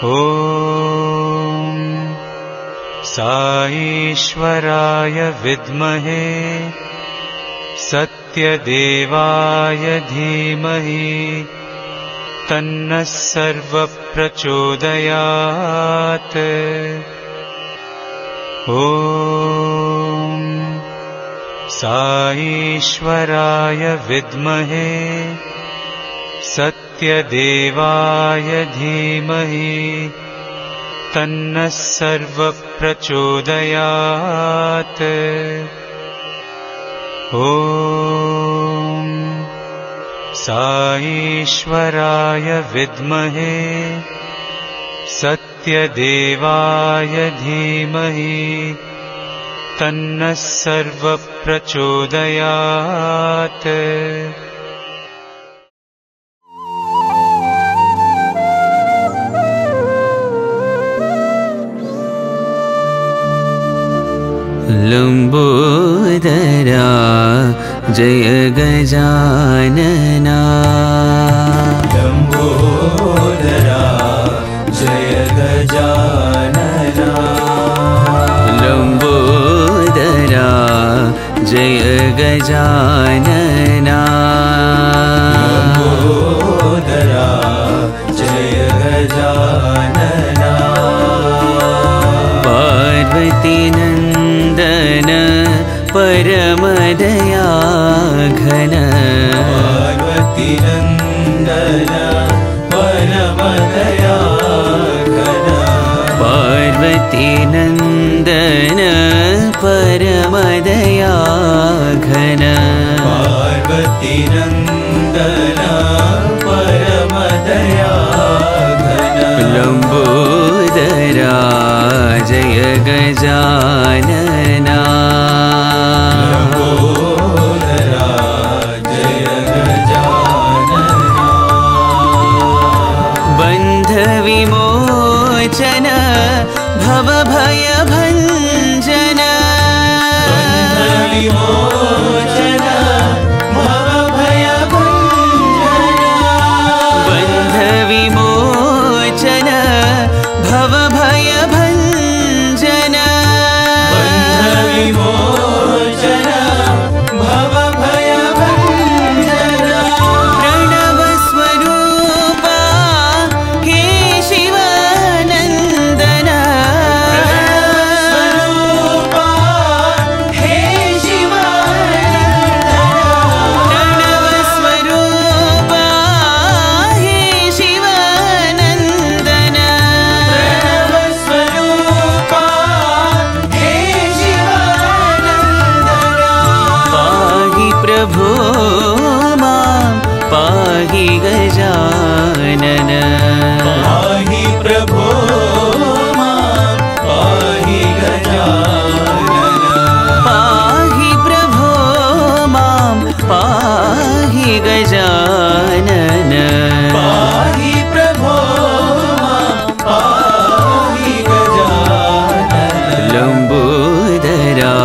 ॐ साईश्वराय विद्महे सत्यदेवाय धीमहि तन्नः सर्वप्रचोदयात्। ॐ साईश्वराय विद्महे सत्यदेवाय धीमहि तन्नः सर्वप्रचोदयात्। ॐ साईश्वराय विद्महे सत्यदेवाय धीमहि तन्नः सर्वप्रचोदयात्। लंबोदरा जय गजानना, लंबोदरा जय गजानना, लंबोदरा जय गजानना, लंबोदरा जय गजानना, पार्वती नंदन परमदया घन, पार्वती नंदन परमदया घन, पार्वती नंदन परमदया घन, पार्वती नंदन परमदया घन, लंबोदरा जय गजानना, लंबोदरा जय गजानना, बंध विमोचन भवभय भंजन, बंध विमोचन भवभय भंजन, बंध विमोचन भवभय भंजन, बंध विमोचन भवभय भंजन, प्रणव स्वरूपा हे शिवानंदन, स्वरूपा हे शिवानंदन, प्रणव स्वरूपा हे शिवानंदन, प्रणव स्वरूपा हे शिवानंदन, पाहि प्रभो मां पाहि गजानन, पाहि प्रभो मां पाहि गजानन, पाहि प्रभो मां पाहि गजानन, पाहि प्रभो मां पाहि गजानन, लंबोदरा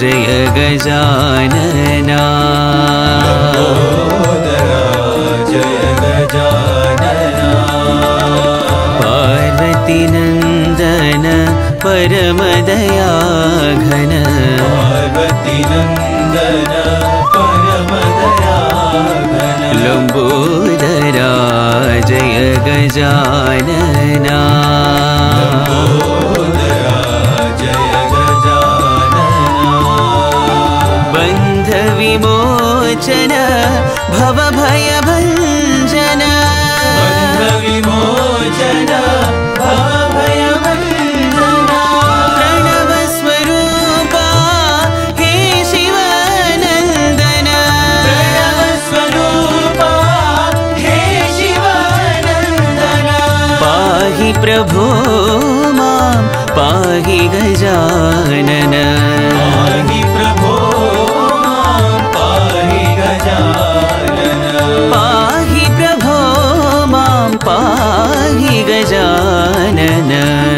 जय गजानना, लंबोदरा जय गजानना, पार्वती नंदन परमदया घन, पार्वती नंदन परमदया घन, लंबोदरा जय गजानना, लंबोदरा जय गजानना, बंध विमोचन भवभय भंजन, बंध विमोचन भवभय भंजन, प्रणव स्वरूपा हे शिवानंदन, प्रणव स्वरूपा हे शिवानंदन, पाहि प्रभो मां पाहि गजानन, पाहि प्रभो मां पाहि गजानन, पाहि प्रभो मां पाहि गजानन,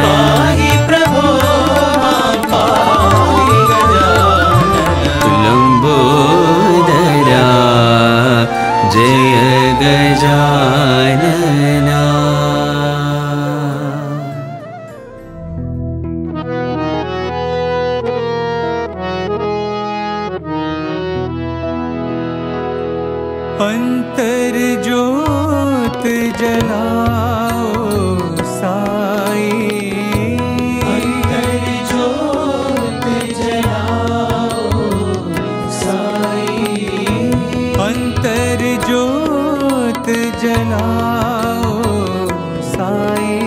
पाहि प्रभो मां पाहि गजानन, लंबोदरा जय गजानना। जलाओ साई, अंतर ज्योत जलाओ साई, अंतर ज्योत जलाओ साई,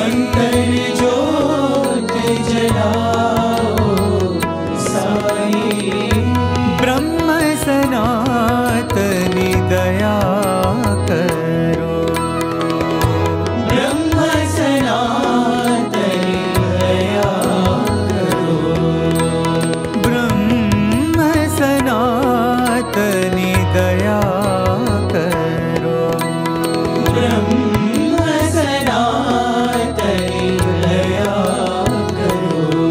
अंतर ज्योत जलाओ साई, ब्रह्म सनातनी दया करो, ब्रह्म सनातनी दया करो, ब्रह्म सनातनी दया करो, ब्रह्म सनातनी दया करो,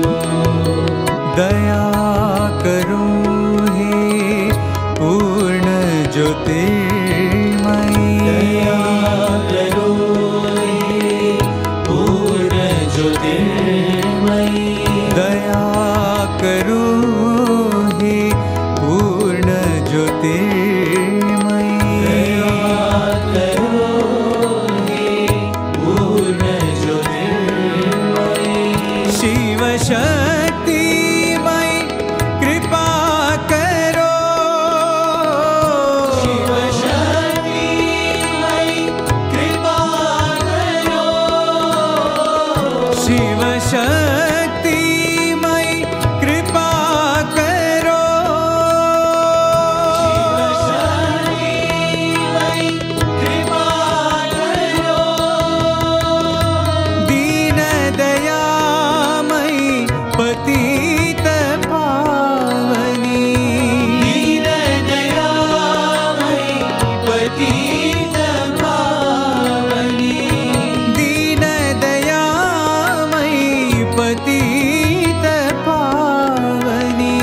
दया करो हे पूर्ण ज्योतिर्मयी, दया करो हे पूर्ण ज्योतिर्मयी, दया करो हे पूर्ण ज्योतिर्मयी, दया करो हे पूर्ण ज्योतिर्मयी, शिव शक्तिमयी कृपा करो, शिव शक्तिमयी कृपा करो, शिव शक्तिमयी कृपा करो, शिव शक्तिमयी कृपा करो, दीन दयामयी पतित पावनी, दीन दयामयी पतित पावनी, दीन दयामयी पतित पावनी,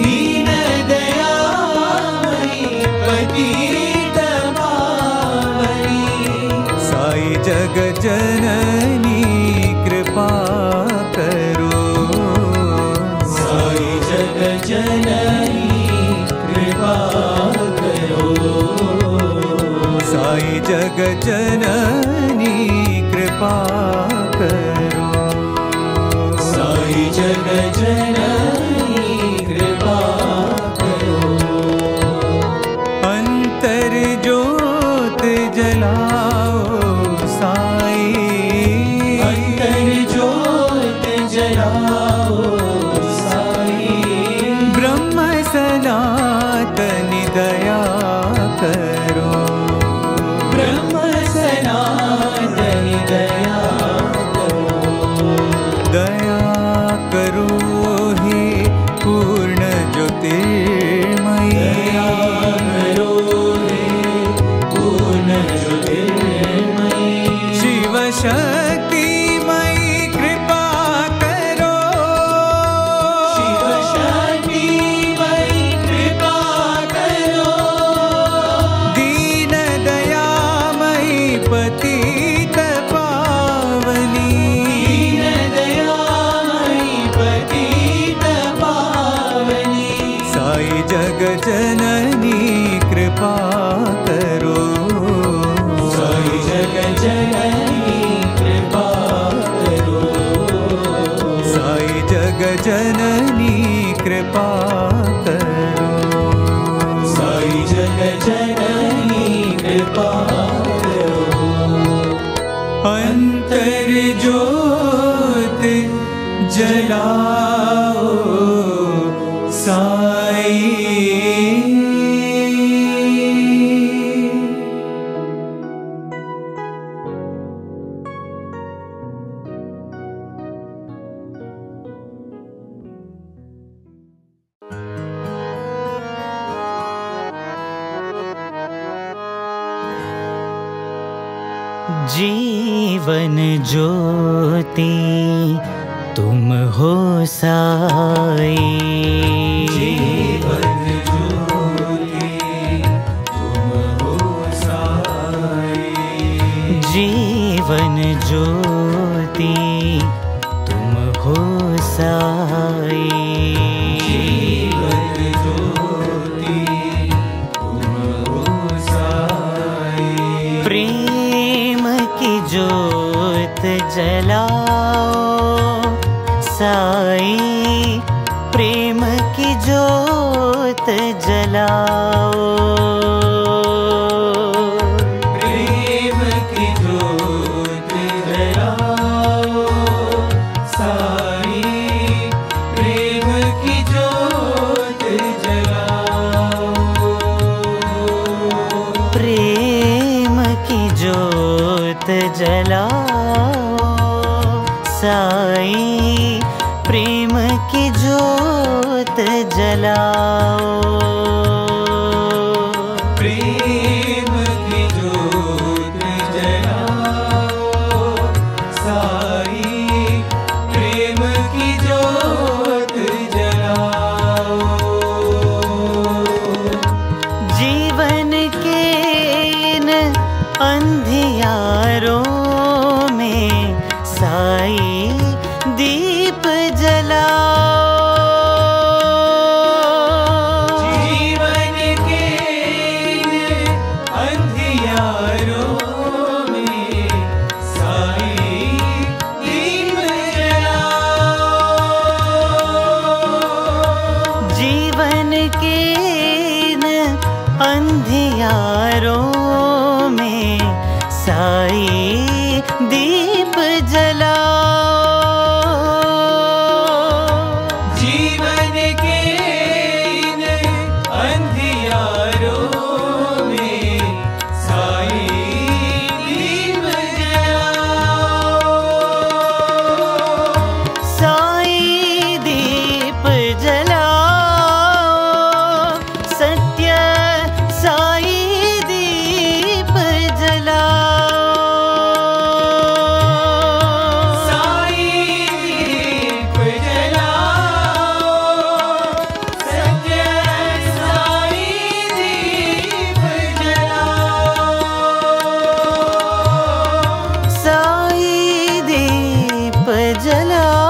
दीन दयामयी पतित पावनी, साई जग जननी कृपा करो, साई जग जननी कृपा करो, साई जग जननी कृपा करो, साई जग जननी कृपा करो, अंतर ज्योत जलाओ साई, अंतर ज्योत जलाओ साई, ब्रह्म सनातनी दया करो, ब्रह्म सनातनी दया करो, दया करो हे पूर्ण ज्योतिर्मयी, दया करो हे पूर्ण ज्योतिर्मयी, शिव शक्तिमयी कृपा करो, शिव शक्तिमयी कृपा करो, दीन दयामयी पतित पावनी, दीन दयामयी पतित पावनी, साई जग जननी कृपा करो, साई जग जननी कृपा करो, साई जग जननी कृपा करो, साई जग जननी कृपा करो, अंतर ज्योत जलाओ साई। जीवन ज्योति तुम हो साई, जीवन ज्योति तुम हो साई, जीवन ज्योति तुम हो साई, जीवन ज्योति तुम हो साई, प्रेम ज्योत जलाओ साई प्रेम की ज्योत जलाओ प्रेम की ज्योत जलाओ साई प्रेम की ज्योत जलाओ प्रेम की ज्योत जलाओ साई प्रेम की ज्योत जलाओ प्रेम की ज्योत जलाओ साई प्रेम की ज्योत जलाओ जीवन के इन अंधियारों में साई दीप जलाओ जीवन के इन अंधियारों में साई दीप जलाओ जीवन के इन अंधियारों में साई दीप जलाओ जीवन के इन अंधियारों में साई दीप जलाओ साई दीप जलाओ सत्य साई दीप जलाओ साई दीप जलाओ सत्य साई दीप जलाओ साई दीप जलाओ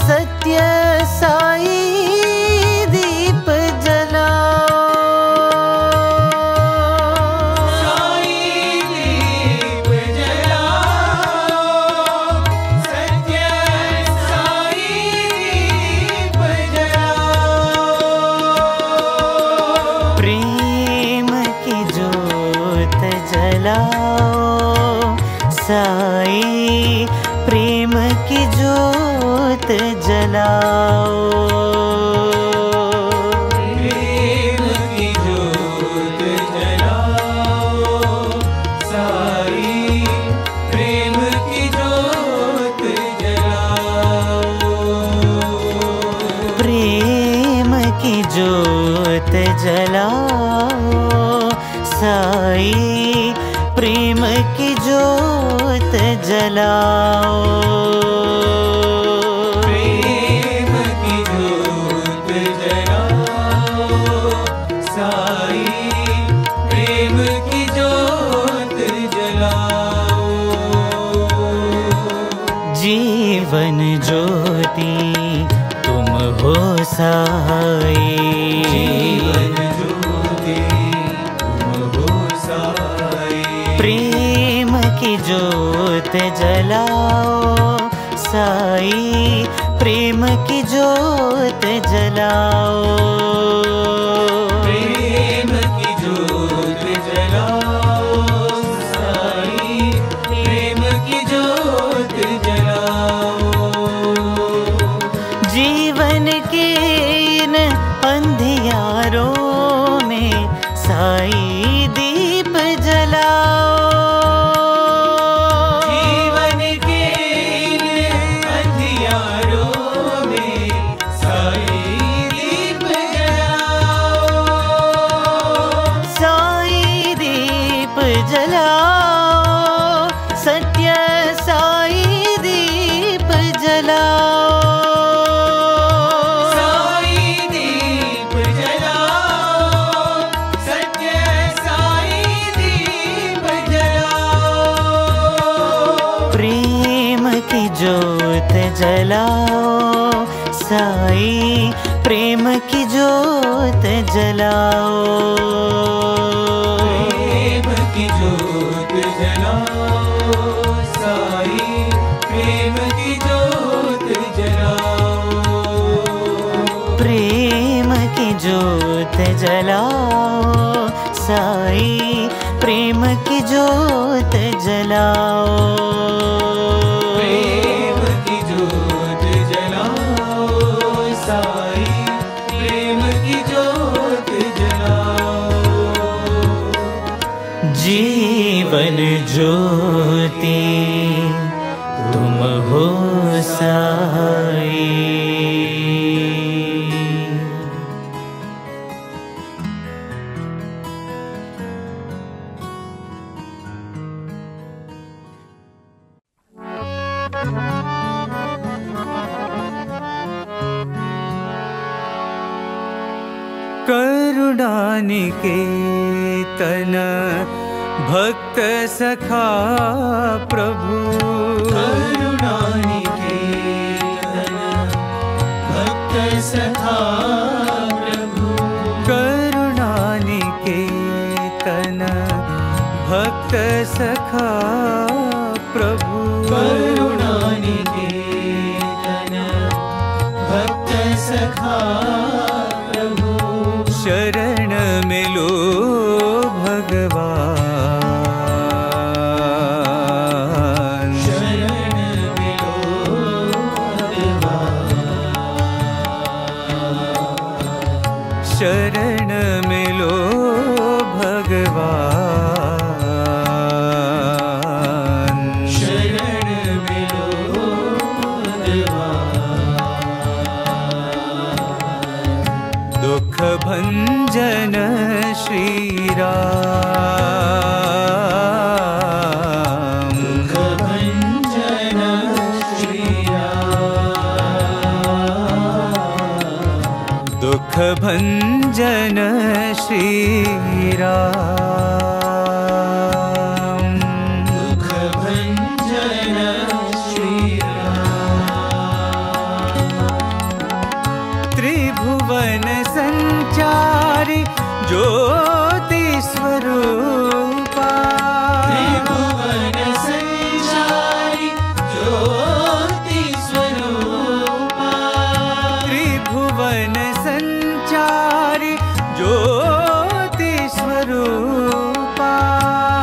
सत्य साई दीप जलाओ साई दीप जलाओ सत्य साई दीप जलाओ प्रेम की ज्योत जलाओ साई प्रेम की ज्योत जलाओ प्रेम की ज्योत जलाओ साई प्रेम की ज्योत जलाओ प्रेम की ज्योत जलाओ साई प्रेम की ज्योत जलाओ प्रेम की ज्योत जलाओ साई प्रेम की ज्योत जलाओ जीवन ज्योति तुम हो साई जीवन ज्योति तुम हो साई प्रेम की ज्योत जलाओ साई प्रेम की ज्योत जलाओ प्रेम की ज्योत जलाओ साई प्रेम की ज्योत जलाओ जीवन के इन अंधियारों में साई दीप जलाओ जीवन के इन अंधियारों में साई दीप जलाओ साई दीप जलाओ सत्य साई दीप जलाओ साई दीप जलाओ सत्य साई दीप जलाओ प्रेम की ज्योत जलाओ साई प्रेम की ज्योत जलाओ प्रेम की ज्योत जलाओ साई प्रेम की ज्योत जलाओ, प्रेम की ज्योत जलाओ साई प्रेम की ज्योत जलाओ, प्रेम की ज्योत जलाओ साई प्रेम की ज्योत जलाओ, जीवन ज्योति तुम हो साई। करुणानिकेतन भक्त सखा प्रभु, करुणानिकेतन भक्त सखा प्रभु, करुणानिकेतन भक्त सखा प्रभु, करुणानिकेतन भक्त सखा प्रभु, शरण मिलो भगवान, शरण मिलो भगवान, शरण मिलो भगवान, शरण मिलो भगवान, दुख भंजन श्री राम, दुख भंजन श्री राम, दुख भंजन श्री राम, दुख भंजन श्री राम, त्रिभुवन संचारी ज्योति स्वरूपा, त्रिभुवन संचारी ज्योति स्वरूपा, त्रिभुवन संचारी ज्योति स्वरूपा,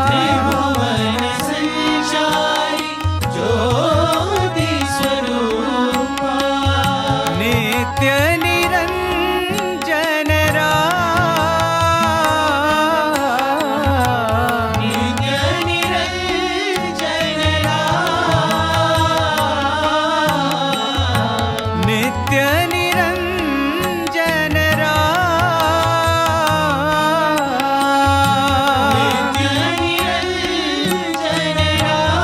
त्रिभुवन संचारी ज्योति स्वरूपा, नित्य निरंजन राम, नित्य निरंजन राम, नित्य निरंजन राम, नित्य निरंजन राम,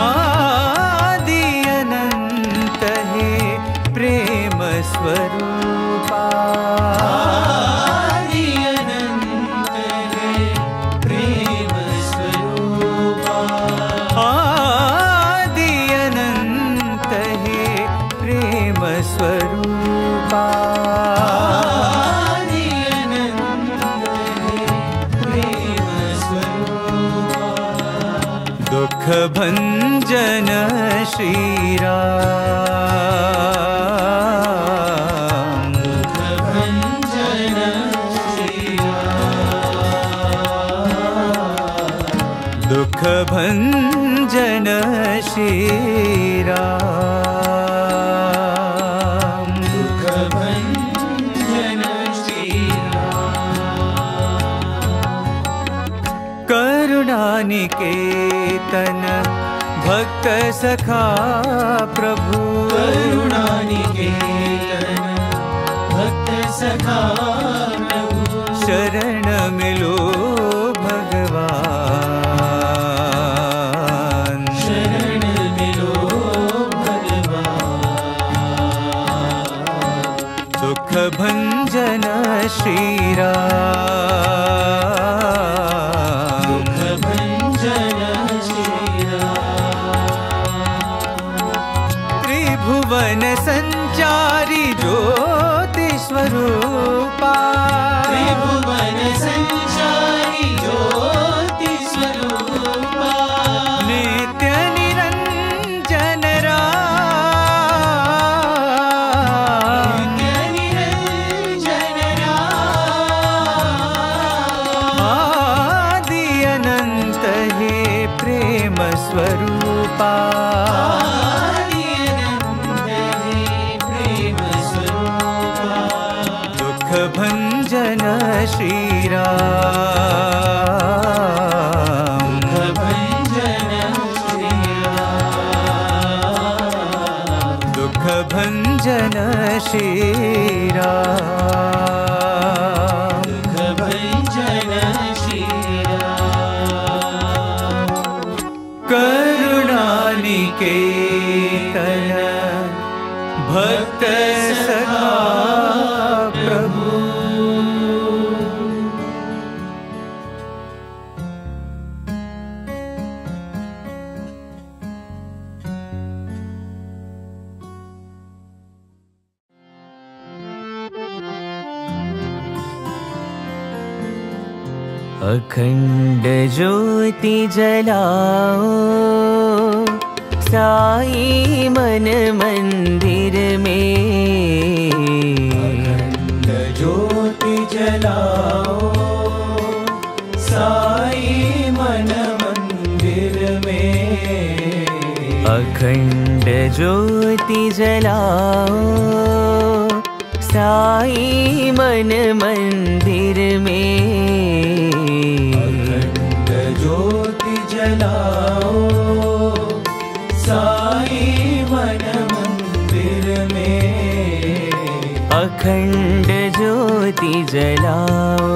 आदि अनंत है प्रेम स्वरूपा, आदि अनंत है प्रेम स्वरूपा, आदि अनंत है प्रेम स्वरूपा, आदि अनंत है प्रेम स्वरूपा, दुख भंजन श्री राम, दुख भंजन श्री राम, दुख भंजन श्री राम, दुख भंजन श्री राम, करुणानिकेतन भक्त सखा प्रभु, करुणानिकेतन भक्त सखा प्रभु, शरण मिलो भगवान, शरण मिलो भगवान, सुख भंजन श्री राम, दुख भंजन श्री राम, त्रिभुवन संचारी ज्योति स्वरूपा, त्रिभुवन संचारी ज्योति स्वरूपा आदि अनंत हे प्रेम स्वरूपा दुख भंजन श्री राम भंजन श्री राम दुख भंजन श्री राम भंजन श्री राम करुणानिकेतन भक्त सखा प्रभु अखंड ज्योति जलाओ साई मन मंदिर में अखंड ज्योति जलाओ साई मन मंदिर में अखंड ज्योति जलाओ साई मन मंदिर में अखंड ज्योति जलाओ साई मन मंदिर में अखंड ज्योति जलाओ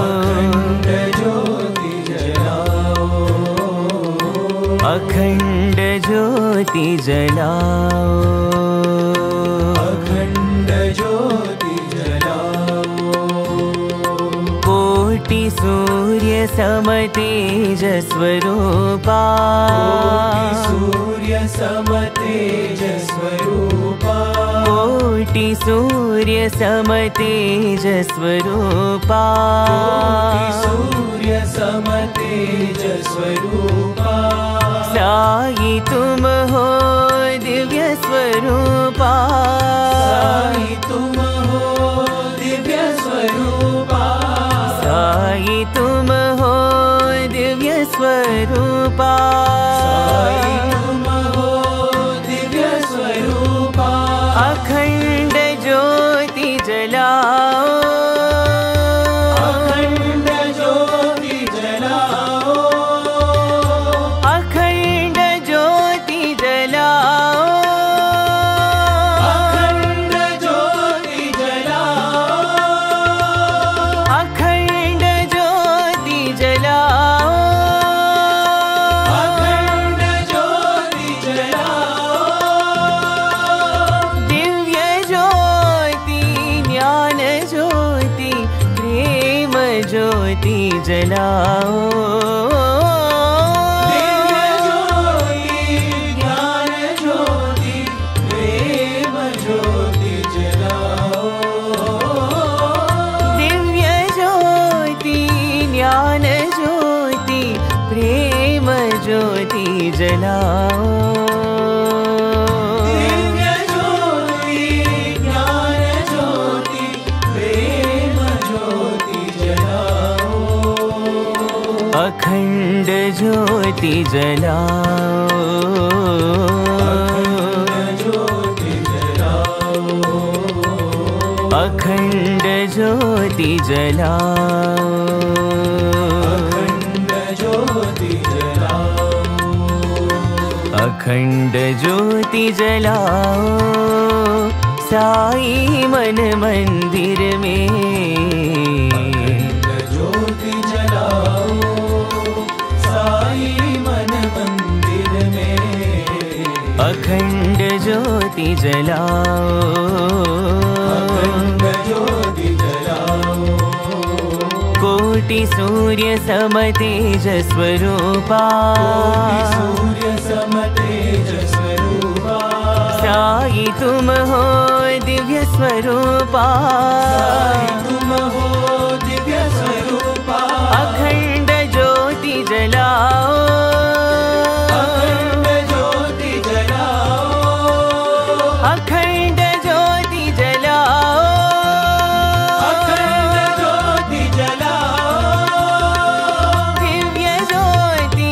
अखंड ज्योति जलाओ अखंड ज्योति जलाओ अखंड ज्योति जलाओ कोटि सूर्य सम तेज स्वरूपा सूर्य सम तेज स्वरूपा कोटि सूर्य सम तेज स्वरूपा सूर्य सम तेज स्वरूपा साई तुम हो दिव्य स्वरूपा साई तुम हो दिव्य स्वरूपा साई तुम हो दिव्य स्वरूपा साई तुम हो दिव्य स्वरूपा अखंड ज्योति जलाओ अखंड ज्योति जलाओ अखंड ज्योति जलाओ अखंड ज्योति जलाओ अखंड ज्योति जलाओ अखंड ज्योति जलाओ दिव्य ज्योति ज्ञान ज्योति प्रेम ज्योति जलाओ दिव्य ज्योति ज्ञान ज्योति प्रेम ज्योति जलाओ दिव्य ज्योति ज्ञान ज्योति प्रेम ज्योति जलाओ दिव्य ज्योति ज्ञान ज्योति प्रेम ज्योति जलाओ अखंड ज्योति जलाओ अखंड ज्योति जलाओ अखंड ज्योति जलाओ अखंड ज्योति जलाओ अखंड ज्योति जलाओ साई मन मंदिर में अखंड ज्योति जलाओ साई मन मंदिर में अखंड ज्योति जलाओ अखंड ज्योति जलाओ कोटि सूर्य सम तेज स्वरूपा सूर्य सम तेज स्वरूपा साई तुम हो दिव्य स्वरूपा साई तुम हो दिव्य स्वरूपा अखंड ज्योति जलाओ अखंड ज्योति जलाओ अखंड ज्योति जलाओ अखंड ज्योति जलाओ दिव्य ज्योति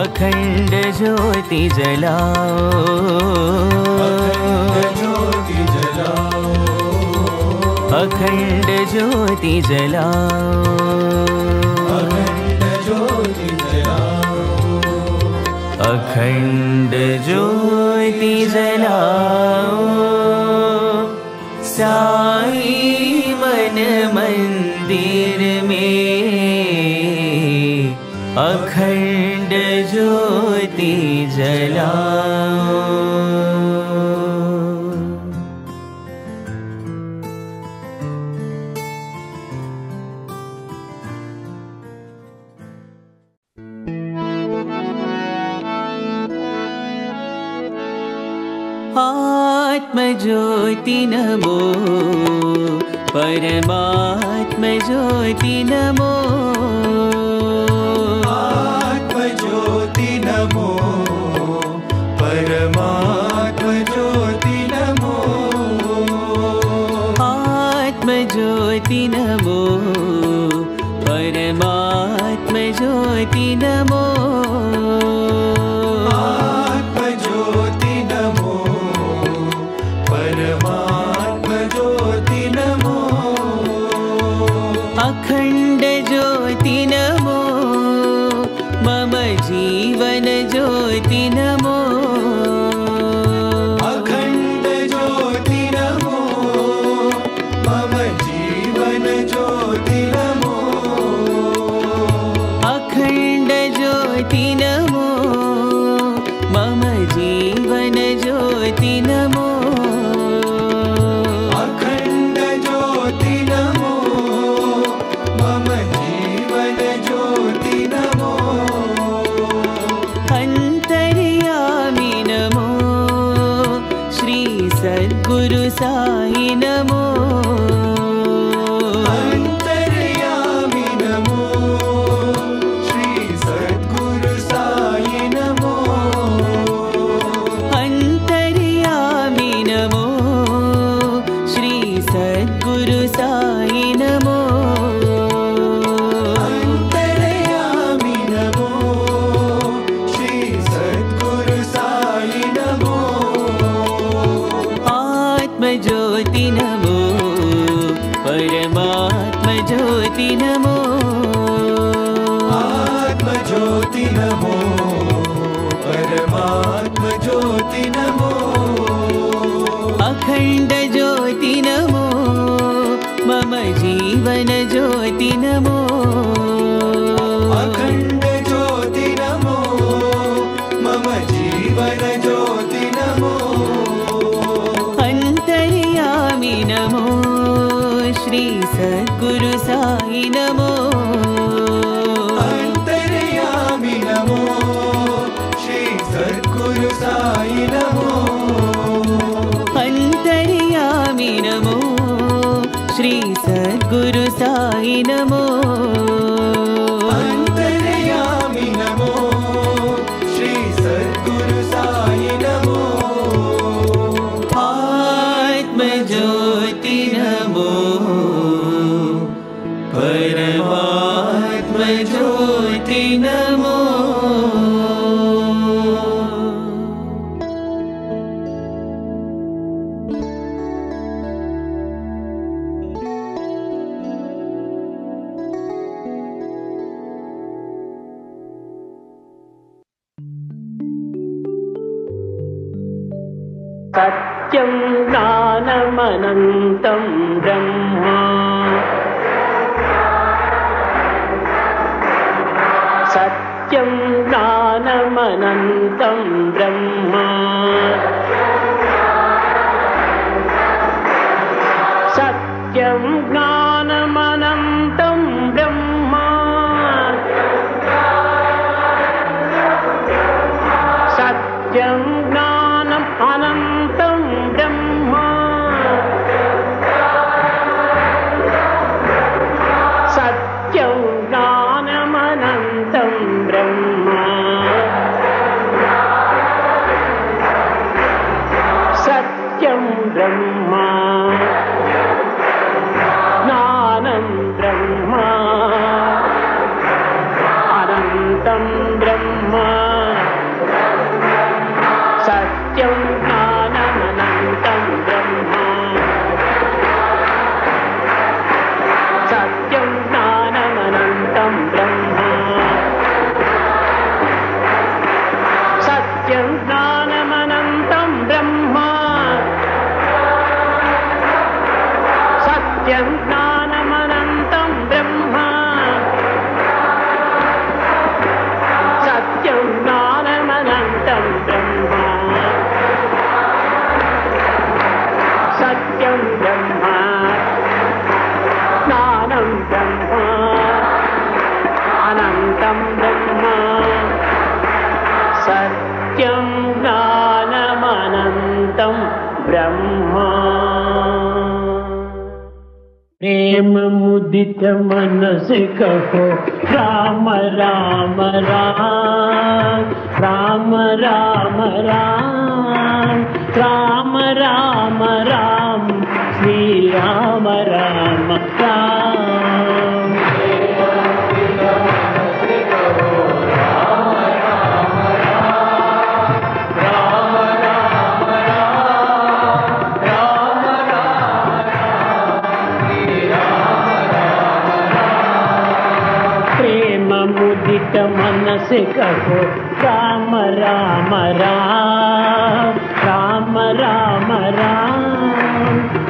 अखंड ज्योति जलाओ, ज्योति जलाओ, अखंड ज्योति जलाओ, अखंड ज्योति जलाओ, अखंड ज्योति जलाओ। साई मन मंदिर में अखंड ज्योति जलाओ। आत्मज्योति नमो, परमात्म ज्योति नमो, आत्मज्योति नमो, परमात्म ज्योति नमो, आत्मज्योति नमो, परमात्म ज्योति नमो, आत्मज्योति नमो, परमात्म ज्योति नमो, अखंड ज्योति नमो, मम जीवन ज्योति नमो, अखंड ज्योति नमो, मम जीवन ज्योति नमो, अखंड ज्योति नमो, मम जीवन ज्योति नमो, अखंड ज्योति नमो, मम जीवन ज्योति नमो, अंतर्यामी नमो, श्री सद्गुरु साई नमो, अंतर्यामी नमो, श्री सद्गुरु साई नमो, अंतर्यामी नमो, श्री सद्गुरु साई नमो, अंतर्यामी नमो, श्री सद्गुरु साई नमो, आत्मज्योति नमो, परमात्म ज्योति नमो, आत्मज्योति नमो, परमात्म ज्योति नमो, अखंड ज्योति नमो, मम जीवन ज्योति नमो, अखंड ज्योति नमो, मम जीवन ज्योति नमो, अंतर्यामी नमो, श्री सद्गुरु साई नमो, अंतर्यामी नमो, श्री सद्गुरु साई नमो, अंतर्यामी नमो, श्री सद्गुरु साई नमो, अंतर्यामी नमो, श्री सद्गुरु साई नमो, आत्मज्योति नमो, परमात्म ज्योति नमो। सत्यं ज्ञानमनन्तं ब्रह्म, सत्यं ज्ञानमनन्तं ब्रह्म, सत्यं ज्ञानमनन्तं ब्रह्म, सत्यं ज्ञानम् अनन्तं ब्रह्म, सत्यं ज्ञानमनन्तं ब्रह्म, सत्यं ब्रह्म, ज्ञानं ब्रह्म, अनन्तं ब्रह्म, सत्यं ज्ञानमनन्तं ब्रह्म सत्यं ज्ञानमनन्तं ब्रह्म सत्यं ज्ञानमनन्तं ब्रह्म सत्यं ब्रह्म ज्ञानं ब्रह्म अनन्तं ब्रह्म सत्यं ज्ञानमनन्तं ब्रह्म प्रेम मुदित मन से कहो राम राम राम राम राम राम राम राम राम श्री राम राम राम मुदित मन से कहो राम राम राम राम राम राम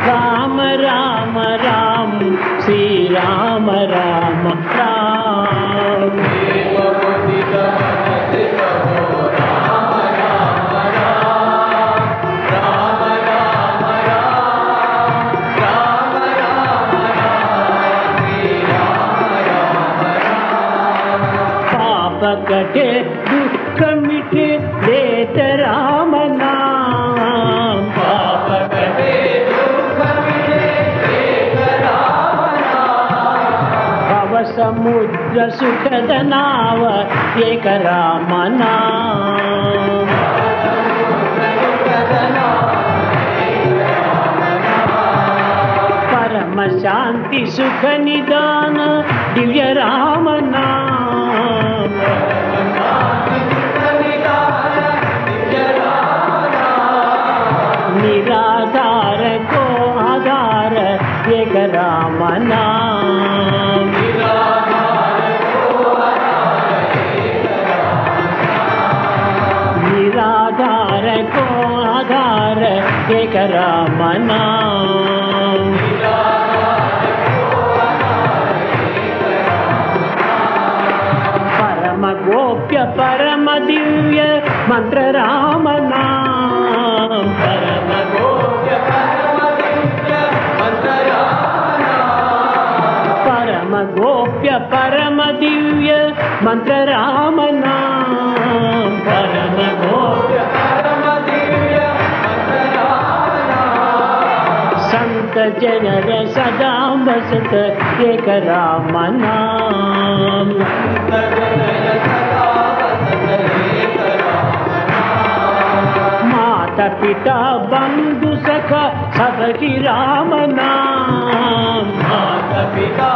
राम राम राम श्री राम राम राम मुदित मन से कहो राम राम राम राम राम राम राम राम श्री राम कटे दुख मिटे लेत राम नाम पाप कटे दुख मिटे लेत राम नाम भव समुद्र सुखद नाव एक राम नाम परम शांति सुख निदान दिव्य राम नाम निराधार को आधार एक राम नाम निराधार को आधार एक राम नाम परम गोप्य परम दिव्य मंत्र राम नाम परम गोप्य परम दिव्य मंत्र राम नाम परम गोप्य परम दिव्य मंत्र राम नाम परम गोप्य परम दिव्य मंत्र राम नाम संत जनर सदा बसत एक राम नाम माता पिता बंधु सखा सबकी राम नाम माता पिता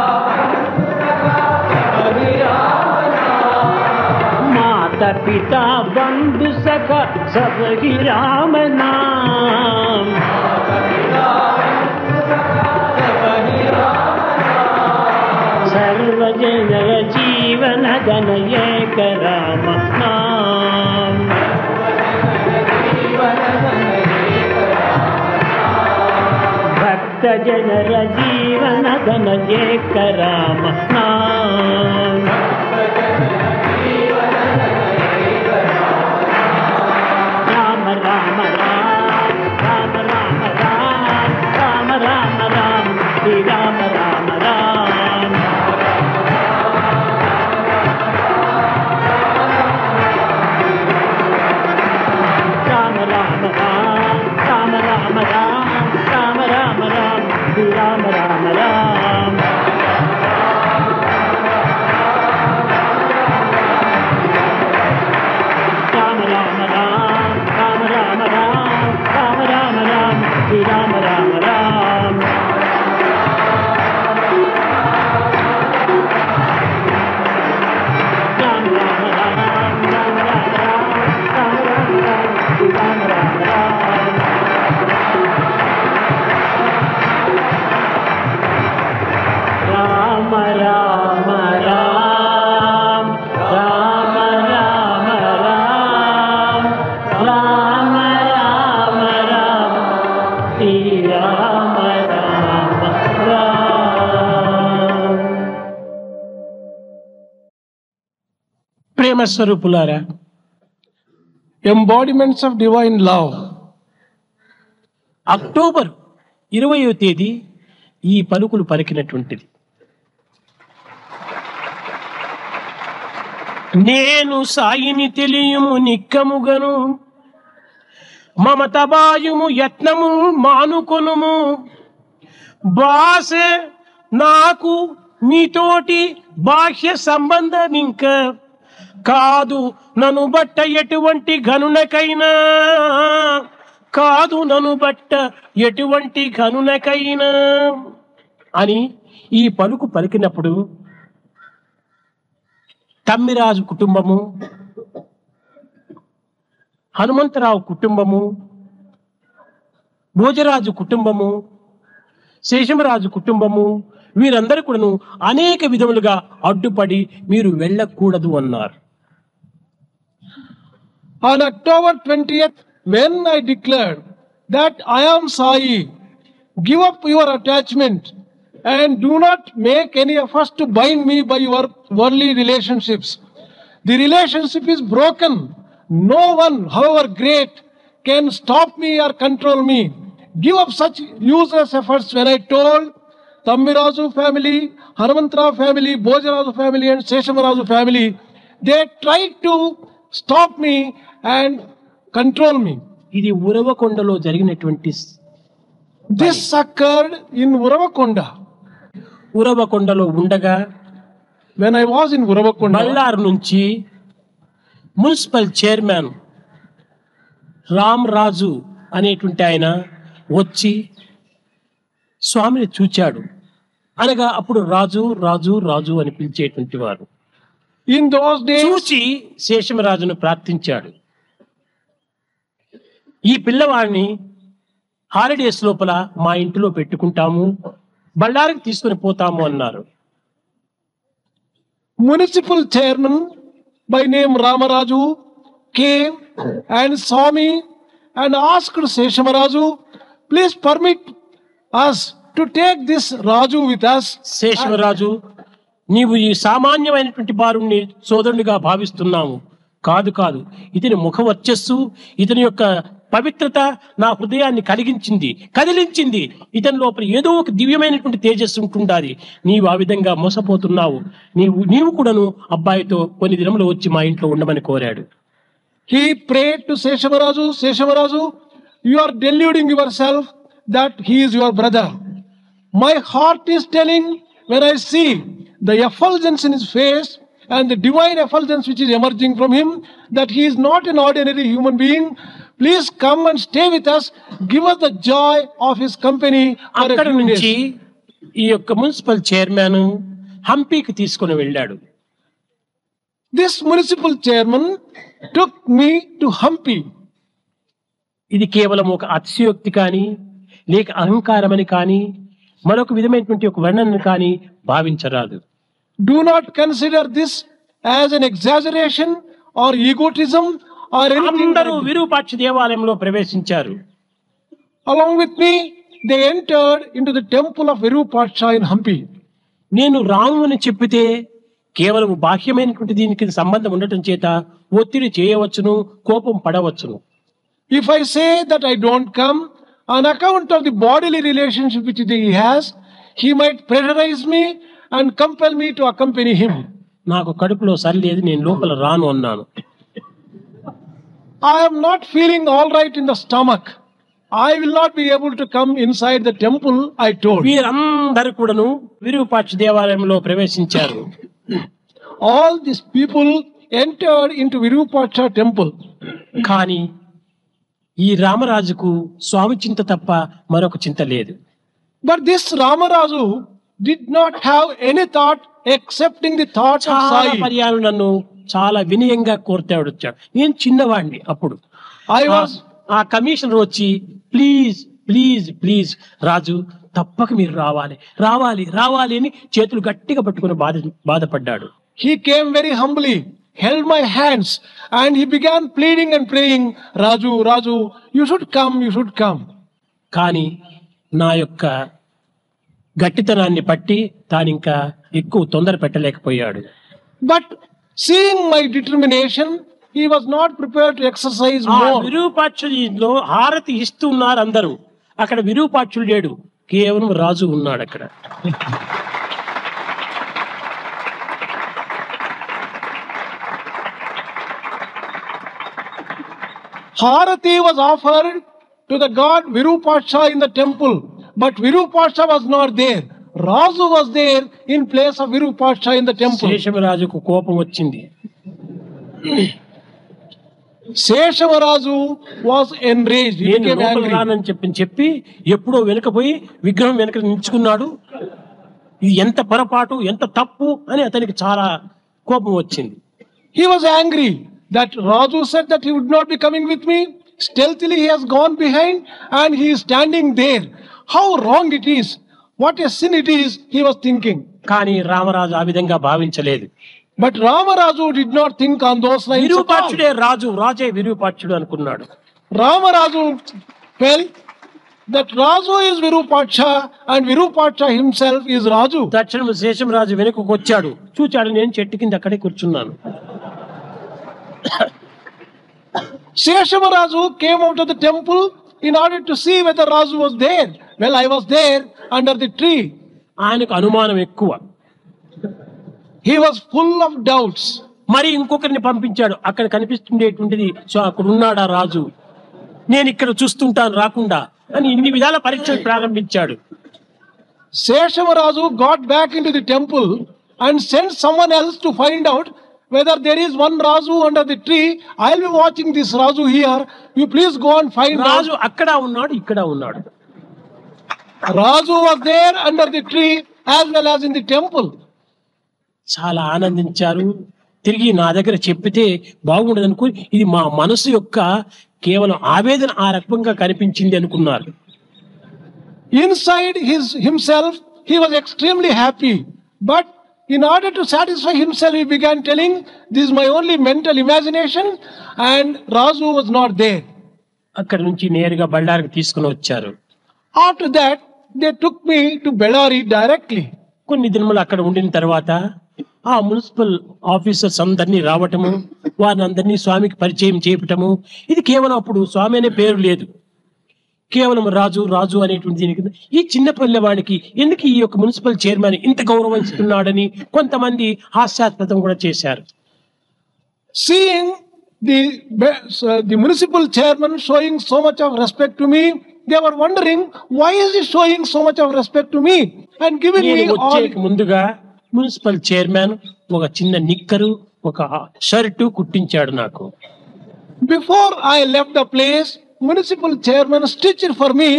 माता पिता बंधु सखा सबकी राम नाम सर्वजन जीवन धन एक राम नाम भक्त जनर जीवन धन एक राम नाम राम राम राम राम राम राम राम राम राम श्री राम राम राम राम राम राम राम राम राम राम राम राम श्री राम राम राम స్వరూపులారా, embodiments of divine love. October 20వ తేదీ ఈ పలుకులు పలికినటువంటిది. నేను సాయిని తెలియము నిక్కముగను, మమతబాయుము యత్నము మానుకొనుము, బాస నాకు మీతోటి బాహ్య సంబంధం ఇంకా కాదు నన్ను బట్ట ఎటువంటి గనునకైనా, కాదు నన్ను బట్ట ఎటువంటి గనునకైనా అని ఈ పలుకు పలికినప్పుడు తమ్మిరాజు కుటుంబము, హనుమంతరావు కుటుంబము, భోజరాజు కుటుంబము, శేషమరాజు కుటుంబము వీరందరూ కూడాను అనేక విధములుగా అడ్డుపడి మీరు వెళ్ళకూడదు అన్నారు. On October 20th, when I declared that I am Sai, give up your attachment and do not make any efforts to bind me by your worldly relationships. The relationship is broken. No one, however great, can stop me or control me. Give up such useless efforts. When I told Tammirazu family, Hanumantarao family, Bhojarazu family and Seshamarazu family, they tried to stop me and control me. ఇది ఉరవకొండలో జరిగినటువంటి This occurred in Uravakonda. ఉరవకొండలో ఉండగా When I was in Uravakonda, బళ్ళారు నుంచి municipal chairman Ram రాజు అనేటువంటి ఆయన వచ్చి స్వామిని చూచాడు. అనగా అప్పుడు రాజు రాజు రాజు అని పిలిచేటువంటి వారు. in those days, చూచి శేషమరాజును ప్రార్థించాడు. ఈ పిల్లవాడిని హాలిడేస్ లోపల మా ఇంటిలో పెట్టుకుంటాము, బళ్ళారికి తీసుకుని పోతాము అన్నారు. municipal chairman by name Ramaraju came and saw me and asked Seshamarazu, please permit us to take this Raju with us. Seshamaraju, నీవు ఈ సామాన్యమైనటువంటి బారుణ్ణి సోదరునిగా భావిస్తున్నాము. కాదు కాదు, ఇతని ముఖ వర్చస్సు, ఇతని యొక్క పవిత్రత నా హృదయాన్ని కదిలించింది. ఇతని లోపల ఏదో ఒక దివ్యమైనటువంటి తేజస్సు ఉంటుండాలి. నీవు ఆ విధంగా మోసపోతున్నావు. నీవు కూడాను అబ్బాయితో కొన్ని దినములు వచ్చి మా ఇంట్లో ఉండమని కోరాడు. He prayed to Seshamarazu, Seshamarazu, you are deluding yourself that he is your brother. My heart is telling when I see the effulgence in his face and the divine effulgence which is emerging from him that he is not an ordinary human being. Please come and stay with us. Give us the joy of his company for a అక్కడి few నుంచి days. ఈ యొక్క municipal chairman హంపీకి తీసుకుని వెళ్ళాడు. This municipal chairman took me to Hampi. ఇది కేవలం ఒక అతిశయోక్తి కానీ లేక అహంకారమని కానీ మరొక విధమైనటువంటి ఒక వర్ణనను కానీ భావించరాదు. Do not consider this as an exaggeration or egotism or anything. అందరూ like that. విరూపాక్ష దేవాలయంలో ప్రవేశించారు. Along with me, they entered into the temple of Virupaksha in Hampi. నేను రాను అని చెప్పితే కేవలం బాహ్యమైనటువంటి దీనికి సంబంధం ఉండటం చేత ఒత్తిడి చేయవచ్చును, కోపం పడవచ్చును. If I say that I don't come on account of the bodily relationship which he has, he might pressurize me and compel me to accompany him. నాకు కడుపులో సరిలేదు, నేను లోపల రాను అన్నాను. I am not feeling all right in the stomach. I will not be able to come inside the temple, I told. వీరందరూ కూడాను విరూపాక్ష దేవాలయంలో ప్రవేశించారు. All these people entered into Virupaksha temple. కానీ ఈ రామరాజుకు స్వామి చింత తప్ప మరొక చింత లేదు. But this Ramarazu did not have any thought excepting the thought of చాలా Sai. పర్యాలు నన్ను చాలా వినయంగా కోరుతాడు వచ్చాడు. నేను చిన్నవాడిని అప్పుడు. I was ఆ కమిషనర్ వచ్చి ప్లీజ్ ప్లీజ్ ప్లీజ్ రాజు తప్పక మీరు రావాలి రావాలి రావాలి అని చేతులు గట్టిగా పట్టుకుని బాధపడ్డాడు. He came very humbly, held my hands, and he began pleading and praying, Raju, Raju, you should come, you should come. కానీ నా యొక్క గట్టితనాన్ని పట్టి తాను ఇంకా ఎక్కువ తొందర పెట్టలేకపోయాడు. But Seeing my determination, he was not prepared to exercise ఆ more. విరూపాక్షుడిలో హారతి ఇస్తున్నారు అందరూ. అక్కడ విరూపాక్షుడు లేడు, కేవలం రాజు ఉన్నాడు అక్కడ. Harati was offered to the god Virupaksha in the temple, but Virupaksha was not there. Razu was there in place of Virupaksha in the temple. శేషమరాజుకు కోపం వచ్చింది. Seshavarazu was enraged. He నేను became లోపల angry. రానని చెప్పి ఎప్పుడో వెనకపోయి విగ్రహం వెనక నిల్చుకున్నాడు. ఇది ఎంత పొరపాటు, ఎంత తప్పు అని అతనికి చాలా కోపం వచ్చింది. He was angry that Raju said that he would not be coming with me. Stealthily he has gone behind and he is standing there. How wrong it is. What a sin it is, he was thinking. కానీ రామరాజు ఆ విధంగా భావించలేదు. But Ramaraju did not think on those lines at all. విరూపాక్షుడే రాజు, రాజే విరూపాక్షుడు అనుకున్నాడు. Ramaraju felt that Raju is Virupaksha and Virupaksha himself is Raju. తక్షణం శేషమరాజు వెనుకకు వచ్చాడు. చూచాడు, నేను చెట్టు కింద అక్కడే కూర్చున్నాను. Seshavaraju came out of the temple in order to see whether Raju was there. Well, I was there under the tree. ఆయనకు అనుమానం ఎక్కువ. He was full of doubts. మరి ఇంకొకరిని పంపించాడు. అక్కడ కనిపిస్తుండేటువంటిది, సో అక్కడ ఉన్నాడా రాజు, నేను ఇక్కడ చూస్తుంటాను రాకుండా అని ఇన్ని విధాల పరీక్షలు ప్రారంభించాడు. Seshavaraju got back into the temple and sent someone else to find out whether there is one Raju under the tree. I'll be watching this Raju here. You please go and find Raju out. అక్కడ ఉన్నాడు, ఇక్కడ ఉన్నాడు. Raju was there under the tree as well as in the temple. చాలా ఆనందించారు. తిరిగి నా దగ్గర చెప్పితే బాగుండదు అనుకుని, ఇది మా మనసు యొక్క కేవలం ఆవేదన ఆ రకంగా కనిపించింది అనుకున్నారు. Inside himself, he was extremely happy. But in order to satisfy himself, he began telling, this is my only mental imagination and Raju was not there. అక్కడి నుంచి నేరుగా బళ్ళారికి తీసుకుని వచ్చారు. After that, they took me to Bellary directly. కొన్ని దినములు అక్కడ ఉండిన తర్వాత ఆ మున్సిపల్ ఆఫీసర్స్ అందరినీ రావటము, వారిని అందరినీ స్వామికి పరిచయం చేయటము. ఇది కేవలం అప్పుడు స్వామి అనే పేరు లేదు, కేవలం రాజు రాజు అనేటువంటి దీనికి ఈ చిన్న పల్లెవాడికి ఎందుకు ఈ యొక్క మున్సిపల్ చైర్మన్ ఇంత గౌరవిస్తున్నాడని కొంతమంది హాస్యాస్పదం కూడా చేశారు. Seeing the municipal chairman showing so much of respect to me, they were wondering, why is he showing so much of respect to me and giving నేను me all. వచ్చేకి ముందుగా మున్సిపల్ చైర్మన్ ఒక చిన్న నిక్కరు, ఒక షర్టు కుట్టించాడు నాకు. Before I left the place, municipal chairman stitched for me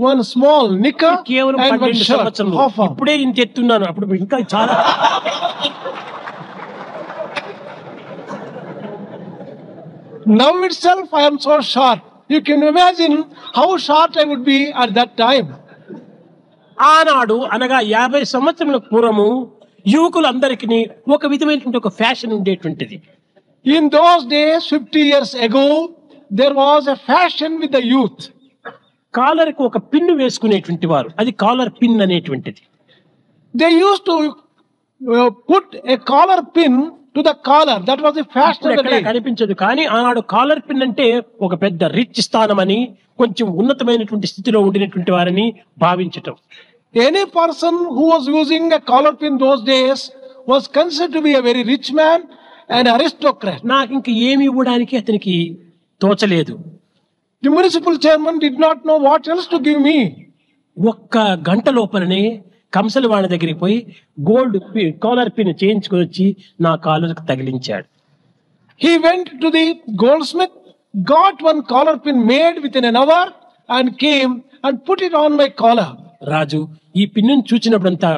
one small knicker కేవలం and one 12 shirt. సంవత్సరంలో Half arm. ఇప్పుడే ఇంత ఎత్తున్నాను, అప్పుడు ఇంకా చాలా. Now itself I am so short. You can imagine how short I would be at that time. ఆనాడు అనగా 50 సంవత్సరముల పూర్వము యువకులందరికీ ఒక విధమైనటువంటి ఒక ఫ్యాషన్ ఉండేటువంటిది. In those days, 50 years ago, there was a fashion with the youth. కాలర్కు ఒక పిన్ను వేసుకునేటువంటి వారు, అది కాలర్ పిన్ అనేటువంటిది. They used to put a collar pin to the collar. That was the fashion ఇప్పుడు of the ఎక్కడా day. కనిపించదు. కానీ ఆనాడు caller pin అంటే ఒక పెద్ద రిచ్ స్థానం అని, కొంచెం ఉన్నతమైనటువంటి స్థితిలో ఉండినటువంటి వారిని భావించటం. Any person who was using a collar pin those days was considered to be a very rich man, an aristocrat. నాకు ఇంక ఏమి ఇవ్వడానికి అతనికి తోచలేదు. The municipal chairman did not know what else to give me. ఒక్క గంట లోపలనే కంసల వాడి దగ్గరికి పోయి గోల్డ్ కాలర్ పిన్ చేయించుకొని వచ్చి నా కాలర్కి తగిలించాడు. He went to the goldsmith, got one collar pin made within an hour and came and put it on my collar. రాజు ఈ పిన్నును చూచినప్పుడంతా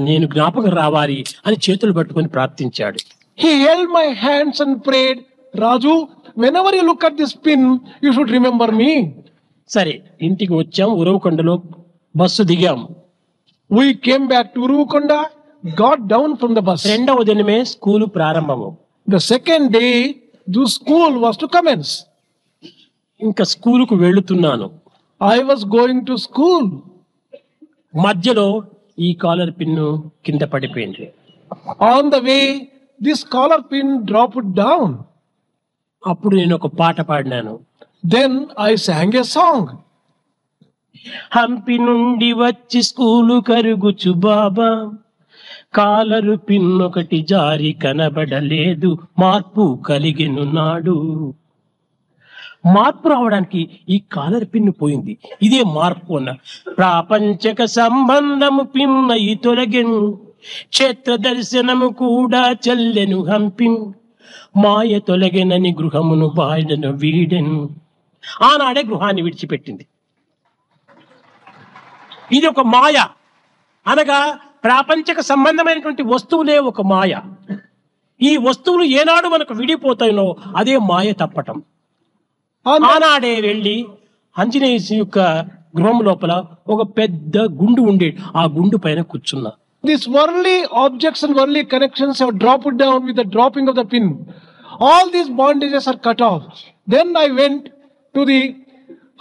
నేను జ్ఞాపకం రావాలి అని చేతులు పట్టుకొని ప్రార్థించాడు. He held my hands and prayed, Raju, whenever you look at this pin, you should remember me. సరే, ఇంటికి వచ్చాం. ఉరవకొండలో బస్సు దిగాం. We came back to Urukonda, got down from the bus. రెండవ దినమే స్కూలు ప్రారంభము. The second day, the school was to commence. ఇంకా స్కూలుకు వెళుతున్నాను. I was going to school. మధ్యలో ఈ కాలర్ పిన్ను కింద పడిపోయింది. On the way, this collar pin dropped down. అప్పుడు నేను ఒక పాట పాడినాను. Then I sang a song. Hampi నుండి వచ్చి స్కూలు కరుగుచు బాబా, కాలరు పిన్నొకటి జారి కనబడలేదు, మార్పు కలిగెను నాడు. మార్పు రావడానికి ఈ కాలర్ పిన్ను పోయింది, ఇదే మార్పు అన్న. ప్రాపంచక సంబంధము పిన్నయి తొలగెను, క్షేత్ర దర్శనము కూడా చెల్లెను హంపి, మాయ తొలగెనని గృహమును బాయడను వీడెను. ఆనాడే గృహాన్ని విడిచిపెట్టింది. ఇది ఒక మాయ, అనగా ప్రాపంచక సంబంధమైనటువంటి వస్తువులే ఒక మాయ. ఈ వస్తువులు ఏనాడు మనకు విడిపోతాయో అదే మాయ తప్పటం. ఆనాడే వెళ్ళి ఆంజనేయ యొక్క గృహం లోపల ఒక పెద్ద గుండు ఉండేది, ఆ గుండు పైన కూర్చున్నా. These worldly objects and worldly connections have dropped down with the dropping of the pin. All these bondages are cut off. Then I went to the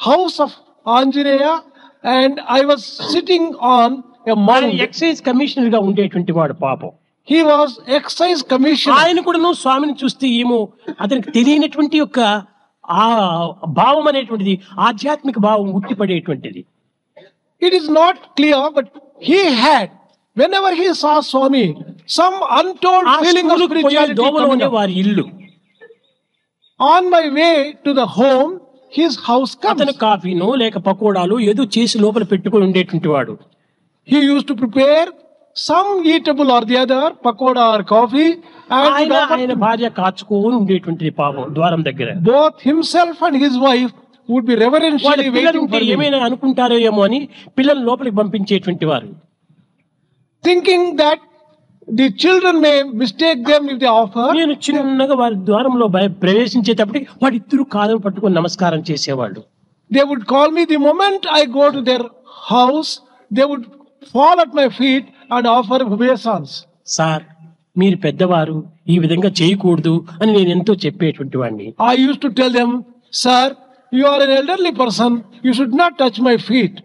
house of Anjaneya and I was sitting on a mound. Excise commissioner గా ఉండేటువంటి వాడు పాపం. He was excise commissioner. ఆయన కూడా స్వామిని చూస్తే ఏమో అతనికి తెలియనటువంటి యొక్క ఆ భావం అనేటువంటిది ఆధ్యాత్మిక భావం ఉట్టిపడేటువంటిది. It is not clear, but he had, whenever he saw Swami, some untold feeling of spirituality coming up. వారి ఇల్లు. On my way to the home, his house comes. అతను కాఫీను లేక పకోడాలు ఏదో చేసి లోపల పెట్టుకొని ఉండేటువంటి వాడు. He used to prepare some eatable or the other, pakoda or coffee, and ఆయన భార్య కాచుకొని ఉండేటువంటిది పాపం ద్వారం దగ్గర. both himself and his wife would be reverentially waiting for him, ఏమైనా అనుకుంటారో ఏమో అని పిల్లలు లోపలికి పంపించేటువంటి వారు. thinking that the children may mistake them if they offer. నేను చిన్నగా వారి ద్వారంలో ప్రవేశించేటప్పటికి వాడిద్దరు కాలం పట్టుకొని నమస్కారం చేసేవాళ్ళు. They would call me the moment I go to their house. They would fall at my feet and offer obeisance. Sir, మీరు పెద్దవారు, ఈ విధంగా చేయకూడదు అని నేను ఎంతో చెప్పేటువంటి వాడిని. I used to tell them, sir, you are an elderly person, you should not touch my feet.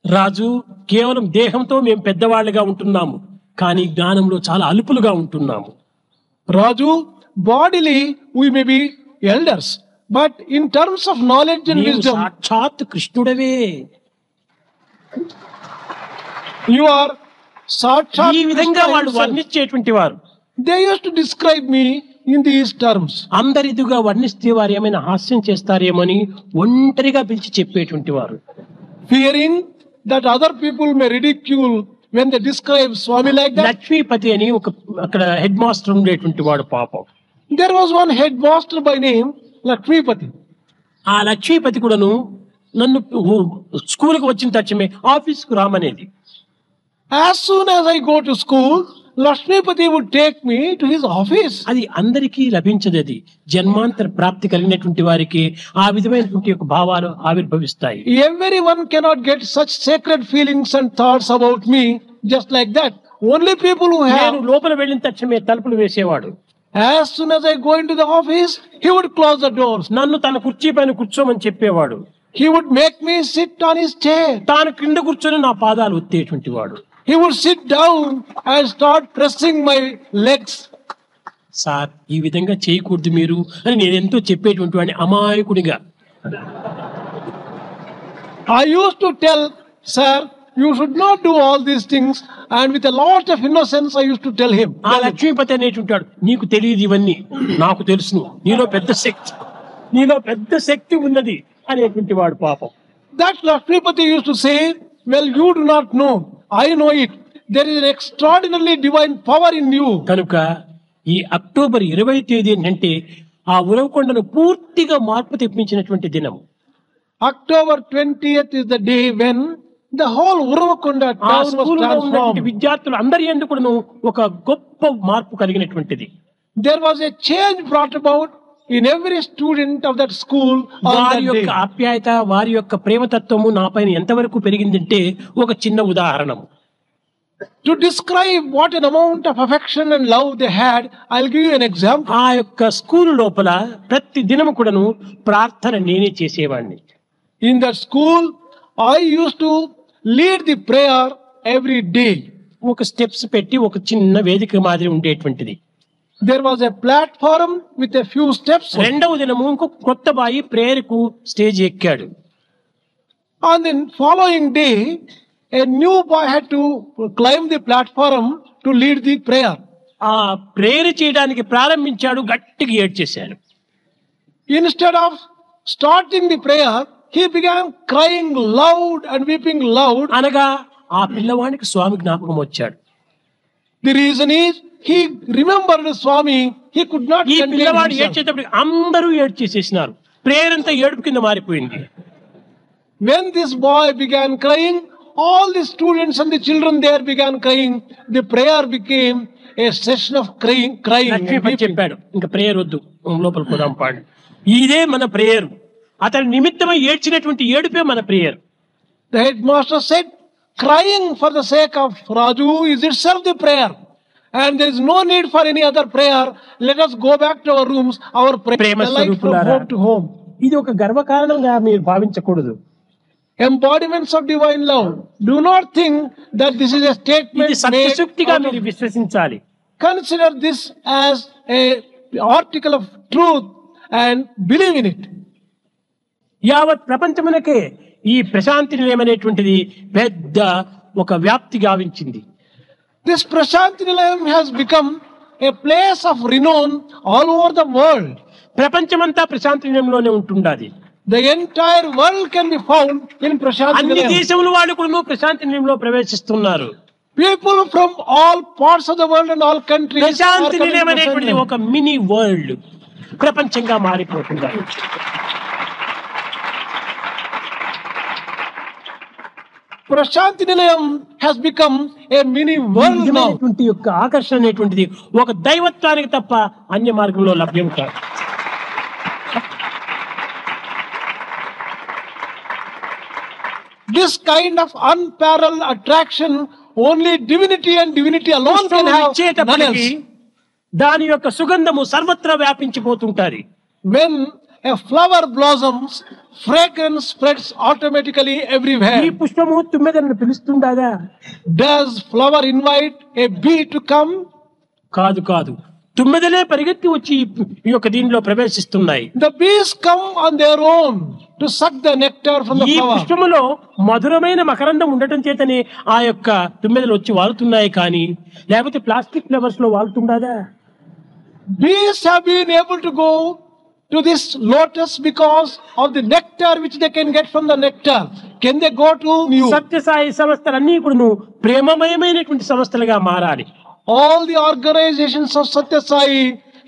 రాజు, కేవలం దేహంతో మేము పెద్దవాళ్ళుగా ఉంటున్నాము, కానీ జ్ఞానంలో చాలా అల్పులుగా ఉంటున్నాము. Raju, bodily we may be elders, but in terms of knowledge and నీవు wisdom, సాక్షాత్ కృష్ణుడవే. you are Sakshat ఈ విధంగా Krishna వాళ్ళు himself. వర్ణించేటువంటి వారు. They used to describe me in these terms. అందరిదిగా వర్ణిస్తే వారు ఏమైనా హాస్యం చేస్తారేమని ఒంటరిగా పిలిచి చెప్పేటువంటి వారు. Fearing that other people may ridicule when they describe Swami like that. Lakshmipati అని ఒక అక్కడ హెడ్ మాస్టర్ ఉండేటువంటి వాడు పాపం. There was one headmaster by name Lakshmipati. ఆ లక్ష్మీపతి కూడాను నన్ను స్కూల్కి వచ్చిన తక్షణమే ఆఫీస్కు రామనేది. As soon as I go to school, Lakshmipati would take me to his office. అది అందరికీ లభించదు. అది జన్మాంతర ప్రాప్తి కలిగినటువంటి వారికి ఆ విధమైనటువంటి యొక్క భావాలు ఆవిర్భవిస్తాయి. Everyone cannot get such sacred feelings and thoughts about me just like that. Only people who నేను have. లోపల వెళ్ళిన తక్షణమే తలుపులు వేసేవాడు. As soon as I go into the office, he would close the doors. నన్ను తన కుర్చీ పైన కూర్చోమని చెప్పేవాడు. He would make me sit on his chair. తాను కింద కూర్చొని నా పాదాలు ఒత్తేటువంటి వాడు. He would sit down and start pressing my legs. Sir, ఈ విధంగా చేయకూడదు మీరు అని నేను ఎంతో చెప్పేటువంటి వాడిని అమాయకుడిగా. I used to tell, sir, you should not do all these things, and with a lot of innocence I used to tell him. ఆ లక్ష్మీపతి అనేటువంటి వాడు, నీకు తెలియదు ఇవన్నీ, నాకు తెలుసును, నీలో పెద్ద శక్తి ఉన్నది అనేటువంటి వాడు పాపం. That Lakshmipati used to say, well, you do not know, I know it. There is an extraordinarily divine power in you. కనుక ఈ అక్టోబర్ 20వ తేదీ అంటే ఆ ఉరవకొండను పూర్తిగా మార్పు తెప్పించినటువంటి దినం. October 20th is the day when the whole Uravakonda ఆ town was స్కూల్లో ఉన్నటువంటి transformed. విద్యార్థులు అందరి ఎందుకు ఒక గొప్ప మార్పు కలిగినటువంటిది. There was a change brought about in every student of that school on వారి that యొక్క day. ఆప్యాయత, వారి యొక్క ప్రేమతత్వము నా పైన ఎంతవరకు పెరిగిందంటే ఒక చిన్న ఉదాహరణం. To describe what an amount of affection and love they had, I'll give you an example. ఆ యొక్క స్కూల్ లోపల ప్రతి దినము కూడాను ప్రార్థన నేనే చేసేవాడిని. In that school, I used to lead the prayer every day. ఒక స్టెప్స్ పెట్టి ఒక చిన్న వేదిక మాదిరి ఉండేటువంటిది. There was a platform with a few steps. రెండవ దినము ఇంకొక కొత్త బాయి ప్రేయర్ కు స్టేజ్ ఎక్కాడు. On the following day, a new boy had to climb the platform to lead the prayer. ఆ ప్రేయర్ చేయడానికి ప్రారంభించాడు, గట్టిగా ఏడ్చేశాడు. Instead of starting the prayer, he began crying loud and weeping loud. అనగా ఆ పిల్లవాడికి స్వామి జ్ఞాపకం వచ్చాడు. The reason is he remembered Swami. He could not ఈ contain పిల్లవాడు himself. ఏడ్చేటప్పుడు అందరూ ఏడ్చేసేసినారు. ప్రేయర్ అంతా ఏడుపు కింద మారిపోయింది. When this boy began crying, all the students and the children there began crying. The prayer became a session of crying. Lakshmipati చెప్పాడు, ఇంకా prayer వద్దు, లోపల పోదాం పాడు. ఇదే మన ప్రేయర్. అతని నిమిత్తమై ఏడ్చినటువంటి ఏడుపే మన prayer. The headmaster said, crying for the sake of Raju is itself the prayer. And there is no need for any other prayer. Let us go back to our rooms. Our prayer Prema is like from స్వరూపులారా, home to home. ఇది ఒక గర్వకారణంగా మీరు భావించకూడదు. Embodiments of divine love. Do not think that this is a statement ఇది made సత్యశక్తిగా out of- మీరు విశ్వసించాలి. Consider this as a article of truth and believe in it. యావత్ ప్రపంచమునకే ఈ ప్రశాంతి నిలయం అనేటువంటిది పెద్ద ఒక వ్యాప్తి గావించింది. This Prashanti Nilayam has become a place of renown all over the world. ప్రపంచమంతా ప్రశాంతి నిలయంలోనే ఉంటుండాలి. The entire world can be found in Prashanti అన్ని Nilayam. దేశముల వాళ్ళు కూడా ప్రశాంతి నిలయంలో ప్రవేశిస్తున్నారు. People from all parts of the world and all countries are Prashanti coming to Nilayam Prashanti అనేటువంటిది Nilayam. ఒక mini world ప్రపంచంగా మారిపోతుంది. Prashanti Nilayam has become a mini world now. నిజమైనటువంటి యొక్క ఆకర్షణ అనేటువంటిది ఒక దైవత్వానికి తప్ప అన్య మార్గంలో లభ్యం కాదు. This kind of unparalleled attraction, only divinity and divinity alone can పుష్పము have, none ఇచ్చేటప్పటికి else. దాని యొక్క సుగంధము సర్వత్రా వ్యాపించిపోతుంటారు. When a flower blossoms, fragrance spreads automatically ఈ everywhere. పుష్పము తుమ్మెదలను పిలుస్తుండగా? Does flower invite a bee to come? కాదు కాదు, తుమ్మెదలే పరిగెత్తి వచ్చి ఈ యొక్క దీనిలో ప్రవేశిస్తున్నాయి. The bees come on their own to suck the nectar from the ఈ flower. పుష్పములో మధురమైన మకరందం ఉండటం చేతనే ఆ యొక్క తుమ్మెదలు వచ్చి వాలుతున్నాయి, కానీ లేకపోతే ప్లాస్టిక్ ఫ్లవర్స్ లో వాలుతుండదా? Bees have been able to go to this lotus because of the nectar which they can get from the nectar. Can they go to you? Sathya Sai సంస్థలన్నీ కూడా ప్రేమమయమైనటువంటి సంస్థలుగా మారాలి. All the organizations of Satya Sai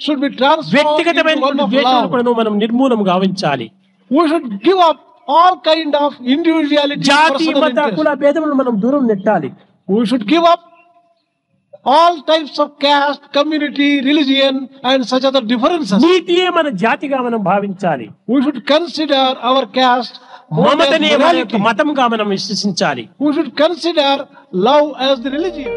should be transformed into one వ్యక్తిగతమైనటువంటి of ద్వేషాలను love. కూడా మనం నిర్మూలన గావించాలి. We should give up all kind of individuality, జాతి personal మత interest. కుల భేదములను మనం దూరం నెట్టాలి. We should give up all types of caste, community, religion and such other differences. నీతియే మన జాతిగా మనం భావించాలి. We should consider our caste more as మమతనే మన యొక్క morality. మతంగా మనం విశ్వసించాలి. We should consider love as the religion.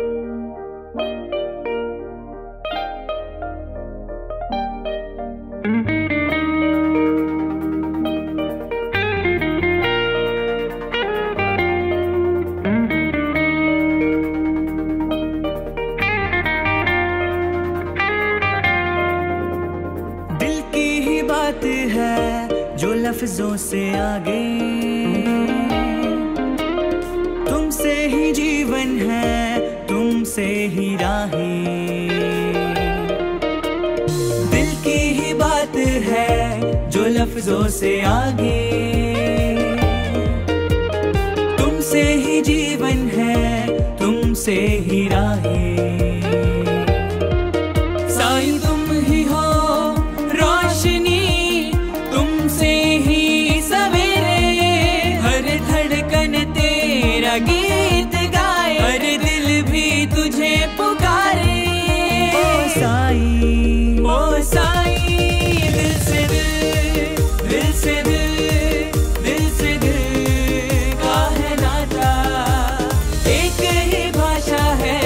दिल की ही बात है जो लफ्जों से आगे, तुमसे ही जीवन है, तुमसे ही राहें। दिल की ही बात है जो लफ्जों से आगे, तुमसे ही जीवन है, तुमसे ही राहें। साईं तुम ही हो रोशनी, तुमसे ही सवेरे, हर धड़कन तेरा गीत गाए, हर दिल भी तुझे पुकारे। ओ साईं, ओ साईं, दिल से दिल, दिल से दिल, दिल से दिल का है नाता, एक ही भाषा है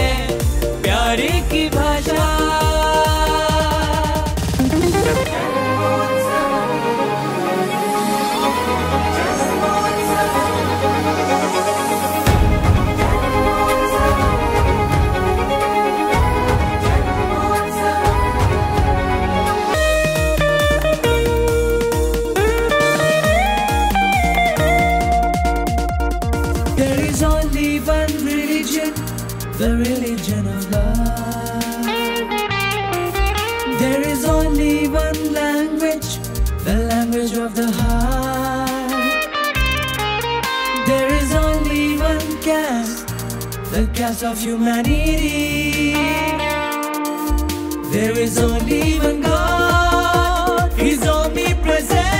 the religion of love. There is only one language, the language of the heart. There is only one caste, the caste of humanity. There is only one God, He's omnipresent.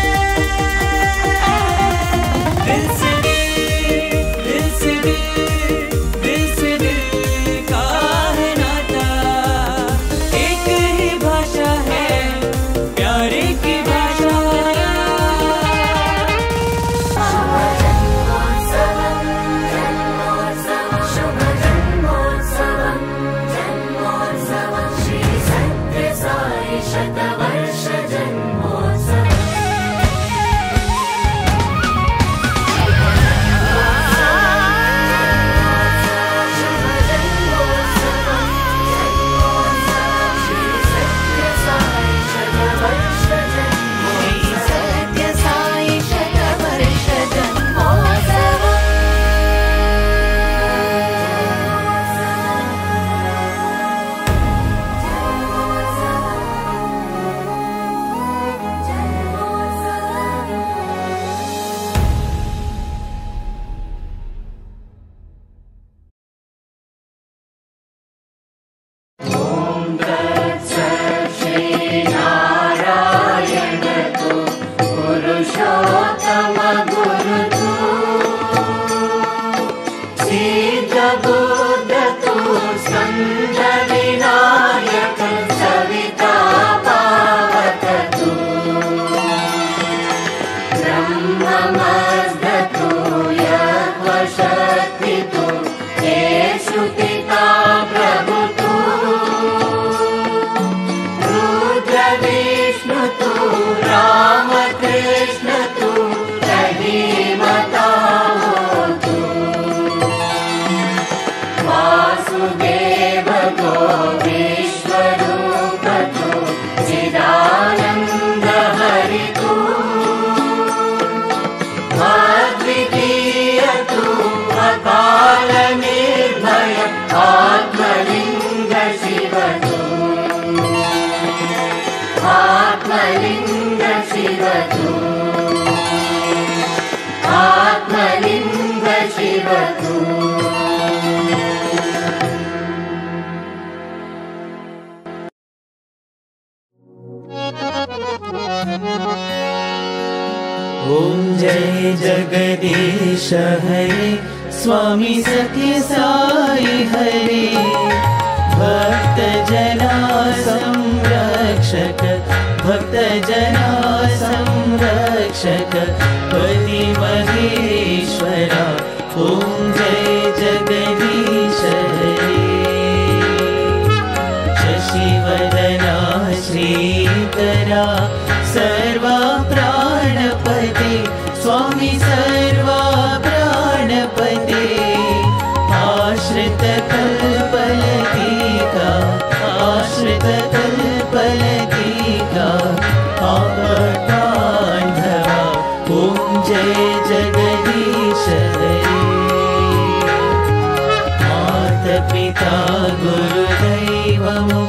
ओम जय जगदीश हरे स्वामी सत्य साई हरे भक्त जना संरक्षक भक्त जना संरक्षक पति महेश्वरा ओम जय जगदीश हरे शशिवदना श्रीकरा सर्वा प्राणपते स्वामी सर्वा प्राणपते आश्रित कल्पलतिका आश्रित कल्पलतिका आपदान्धवा ओम जय जगदीश हरे माता पिता गुरुदैवमु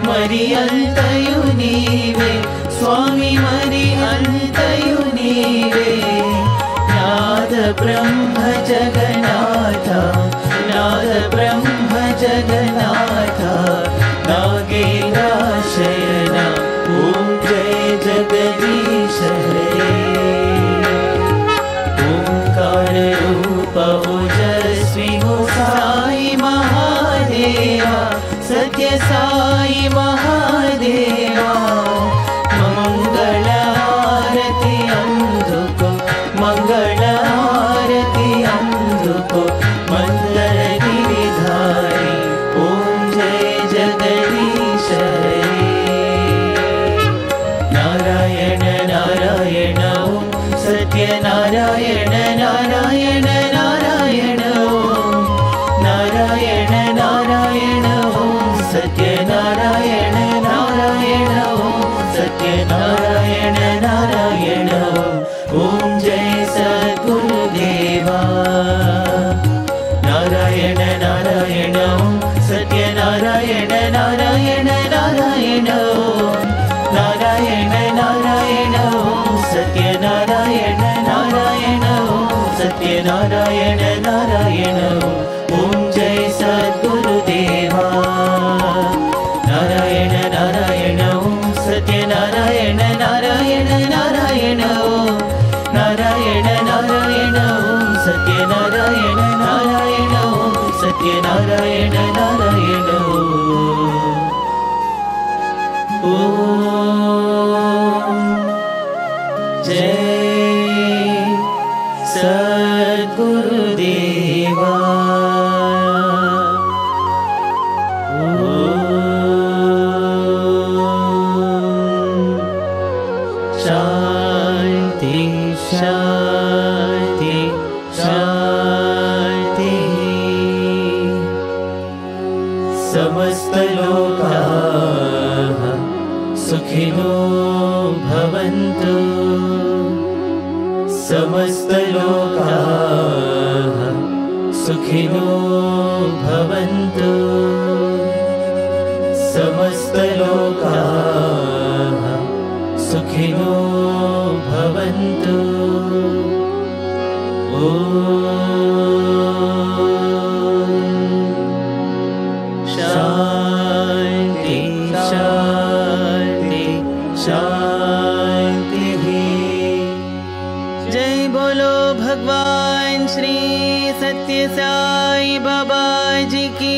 मरियन्तयु नीवे स्वामी मरि अन्तयु नीवे नाद ब्रह्म जगन्नाथ नाद ब्रह्म जगन्नाथ नागेन्द्रशयना ओम जय जगदीश हरे ओंकार रूप ओजस्वी हो साई महादेवा सत्य साई महादेवा मंगल आरती अंधुको मंगल आरती अंधुको मंगल गिरिधारी ओम जय जगदीश हरे नारायण नारायण ओम सत्य नारायण नारायण नारायण ओम नारायण नारायण ओम सत्य नारायण नारायण ओम सत्य नारायण नारायण ओम जय सद्गुरुदेवा नारायण नारायण ओम नारायण नारायण ओम जय सद्गुरुदेवा नारायण नारायण ओम सत्य नारायण नारायण नारायण ओम नारायण नारायण ओम सत्य नारायण नारायण ओम सत्य नारायण नारायण ओम जय सद्गुरुदेवा शांति शांति शांति समस्त लोकाः सुखिनो भवन्तु समस्त लोकाः सुखिनो भवन्तु समस्त लोकाः सुखिनो भवन्तु शांति शांति शांति जय बोलो भगवान श्री सत्य साई बाबा जी की